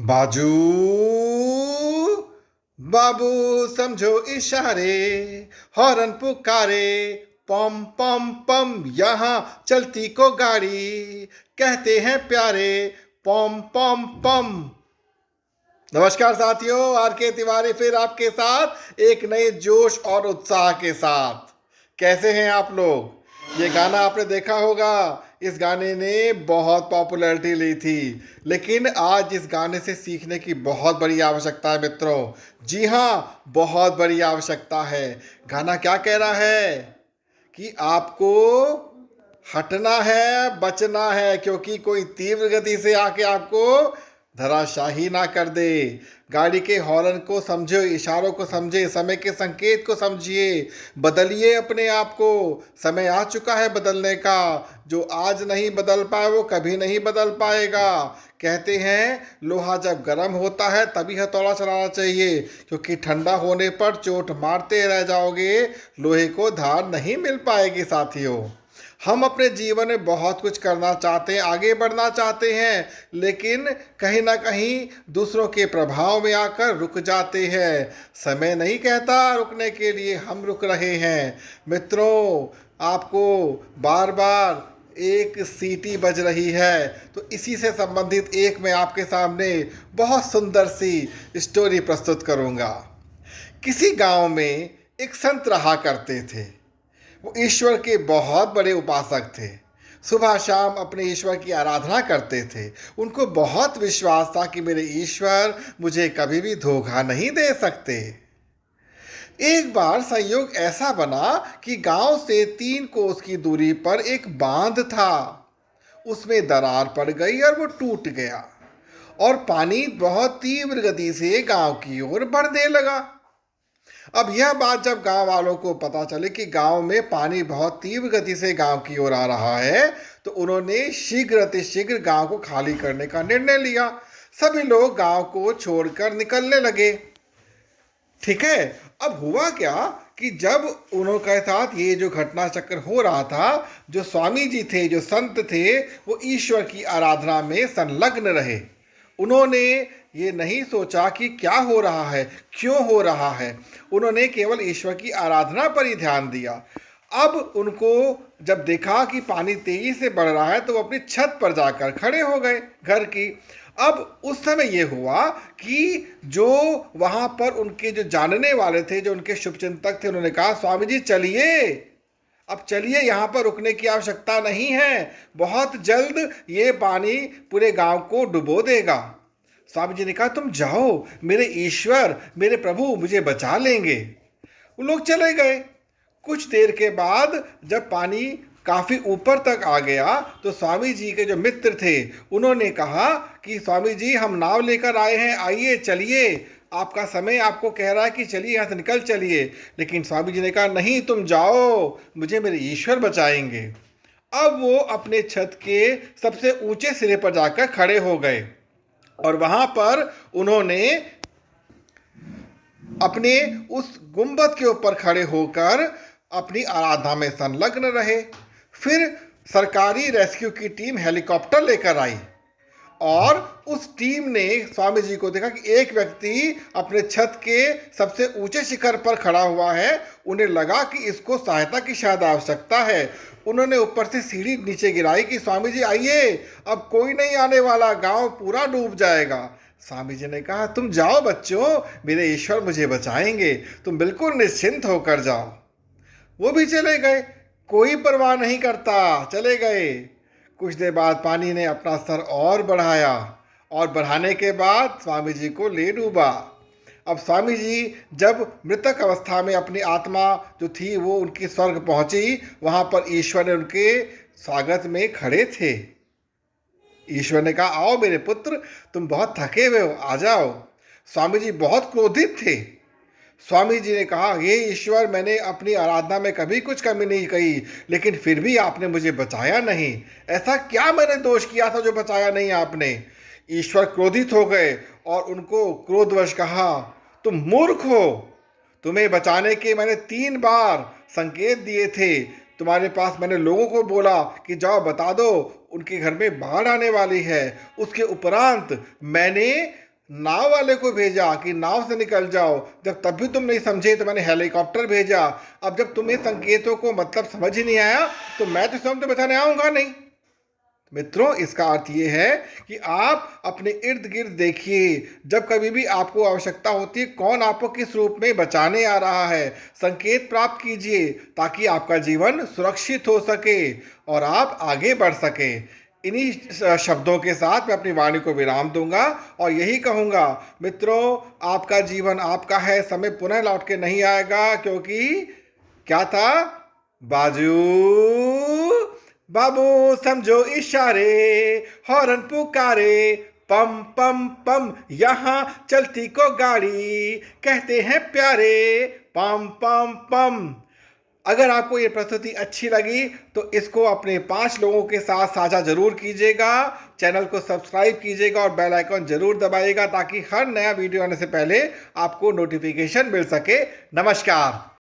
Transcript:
बाजू बाबू समझो इशारे, हॉर्न पुकारे, पम पम पम यहाँ चलती को गाड़ी, कहते हैं प्यारे पम पम पम। नमस्कार साथियों, आर के तिवारी फिर आपके साथ एक नए जोश और उत्साह के साथ। कैसे हैं आप लोग? ये गाना आपने देखा होगा। इस गाने ने बहुत पॉपुलैरिटी ली थी, लेकिन आज इस गाने से सीखने की बहुत बड़ी आवश्यकता है मित्रों। जी हाँ, बहुत बड़ी आवश्यकता है। गाना क्या कह रहा है कि आपको हटना है, बचना है, क्योंकि कोई तीव्र गति से आके आपको धराशाही ना कर दे। गाड़ी के हॉर्न को समझो, इशारों को समझे, समय के संकेत को समझिए, बदलिए अपने आप को। समय आ चुका है बदलने का। जो आज नहीं बदल पाए वो कभी नहीं बदल पाएगा। कहते हैं लोहा जब गर्म होता है तभी हथौड़ा चलाना चाहिए, क्योंकि ठंडा होने पर चोट मारते रह जाओगे, लोहे को धार नहीं मिल पाएगी साथियों। हम अपने जीवन में बहुत कुछ करना चाहते हैं, आगे बढ़ना चाहते हैं, लेकिन कहीं ना कहीं दूसरों के प्रभाव में आकर रुक जाते हैं। समय नहीं कहता रुकने के लिए, हम रुक रहे हैं। मित्रों, आपको बार बार एक सीटी बज रही है, तो इसी से संबंधित एक मैं आपके सामने बहुत सुंदर सी स्टोरी प्रस्तुत करूंगा। किसी गांव में एक संत रहा करते थे। वो ईश्वर के बहुत बड़े उपासक थे। सुबह शाम अपने ईश्वर की आराधना करते थे। उनको बहुत विश्वास था कि मेरे ईश्वर मुझे कभी भी धोखा नहीं दे सकते। एक बार संयोग ऐसा बना कि गांव से 3 कोस की दूरी पर एक बांध था। उसमें दरार पड़ गई और वो टूट गया, और पानी बहुत तीव्र गति से गांव की ओर बढ़ने लगा। अब यह बात जब गांव वालों को पता चले कि गांव में पानी बहुत तीव्र गति से गांव की ओर आ रहा है, तो उन्होंने शीघ्र अतिशीघ्र गांव को खाली करने का निर्णय लिया। सभी लोग गांव को छोड़कर निकलने लगे। ठीक है, अब हुआ क्या कि जब उनके साथ ये जो घटना चक्र हो रहा था, जो स्वामी जी थे, जो संत थे, वो ईश्वर की आराधना में संलग्न रहे। उन्होंने ये नहीं सोचा कि क्या हो रहा है, क्यों हो रहा है। उन्होंने केवल ईश्वर की आराधना पर ही ध्यान दिया। अब उनको जब देखा कि पानी तेजी से बढ़ रहा है, तो वो अपनी छत पर जाकर खड़े हो गए घर की। अब उस समय ये हुआ कि जो वहाँ पर उनके जो जानने वाले थे, जो उनके शुभचिंतक थे, उन्होंने कहा स्वामी जी चलिए, अब चलिए, यहाँ पर रुकने की आवश्यकता नहीं है, बहुत जल्द ये पानी पूरे गांव को डुबो देगा। स्वामी जी ने कहा तुम जाओ, मेरे ईश्वर, मेरे प्रभु मुझे बचा लेंगे। वो लोग चले गए। कुछ देर के बाद जब पानी काफ़ी ऊपर तक आ गया, तो स्वामी जी के जो मित्र थे उन्होंने कहा कि स्वामी जी हम नाव लेकर आए हैं, आइए चलिए, आपका समय आपको कह रहा है कि चलिए यहाँ से निकल चलिए। लेकिन स्वामी जी ने कहा नहीं, तुम जाओ, मुझे मेरे ईश्वर बचाएंगे। अब वो अपने छत के सबसे ऊंचे सिरे पर जाकर खड़े हो गए, और वहां पर उन्होंने अपने उस गुंबद के ऊपर खड़े होकर अपनी आराधना में संलग्न रहे। फिर सरकारी रेस्क्यू की टीम हेलीकॉप्टर लेकर आई, और उस टीम ने स्वामी जी को देखा कि एक व्यक्ति अपने छत के सबसे ऊंचे शिखर पर खड़ा हुआ है। उन्हें लगा कि इसको सहायता की शायद आवश्यकता है। उन्होंने ऊपर से सीढ़ी नीचे गिराई कि स्वामी जी आइए, अब कोई नहीं आने वाला, गांव पूरा डूब जाएगा। स्वामी जी ने कहा तुम जाओ बच्चों, मेरे ईश्वर मुझे बचाएंगे, तुम बिल्कुल निश्चिंत होकर जाओ। वो भी चले गए, कोई परवाह नहीं करता, चले गए। कुछ देर बाद पानी ने अपना स्तर और बढ़ाया, और बढ़ाने के बाद स्वामी जी को ले डूबा। अब स्वामी जी जब मृतक अवस्था में अपनी आत्मा जो थी वो उनकी स्वर्ग पहुंची, वहां पर ईश्वर ने उनके स्वागत में खड़े थे। ईश्वर ने कहा आओ मेरे पुत्र, तुम बहुत थके हुए हो, आ जाओ। स्वामी जी बहुत क्रोधित थे। स्वामी जी ने कहा हे ईश्वर, मैंने अपनी आराधना में कभी कुछ कमी नहीं कही, लेकिन फिर भी आपने मुझे बचाया नहीं। ऐसा क्या मैंने दोष किया था जो बचाया नहीं आपने? ईश्वर क्रोधित हो गए और उनको क्रोधवश कहा तुम मूर्ख हो, तुम्हें बचाने के मैंने 3 बार संकेत दिए थे। तुम्हारे पास मैंने लोगों को बोला कि जाओ बता दो उनके घर में बाढ़ आने वाली है। उसके उपरांत मैंने नाव वाले को भेजा कि नाव से निकल जाओ, जब तब भी तुम नहीं समझे तो मैंने हेलीकॉप्टर भेजा। अब जब तुम्हें संकेतों को मतलब समझ ही नहीं आया तो मैं तो स्वयं तो बताने आऊंगा नहीं। मित्रों, इसका अर्थ ये है कि आप अपने इर्द गिर्द देखिए, जब कभी भी आपको आवश्यकता होती है कौन आपको किस रूप में बचाने आ रहा है, संकेत प्राप्त कीजिए ताकि आपका जीवन सुरक्षित हो सके और आप आगे बढ़ सके। इन्हीं शब्दों के साथ मैं अपनी वाणी को विराम दूंगा और यही कहूंगा, मित्रों, आपका जीवन आपका है, समय पुनः लौट के नहीं आएगा, क्योंकि क्या था? बाजू बाबू समझो इशारे, हॉर्न पुकारे, पम पम पम यहाँ चलती को गाड़ी, कहते हैं प्यारे, पम पम पम। अगर आपको ये प्रस्तुति अच्छी लगी तो इसको अपने 5 लोगों के साथ साझा जरूर कीजिएगा, चैनल को सब्सक्राइब कीजिएगा और बेल आइकन जरूर दबाइएगा ताकि हर नया वीडियो आने से पहले आपको नोटिफिकेशन मिल सके। नमस्कार।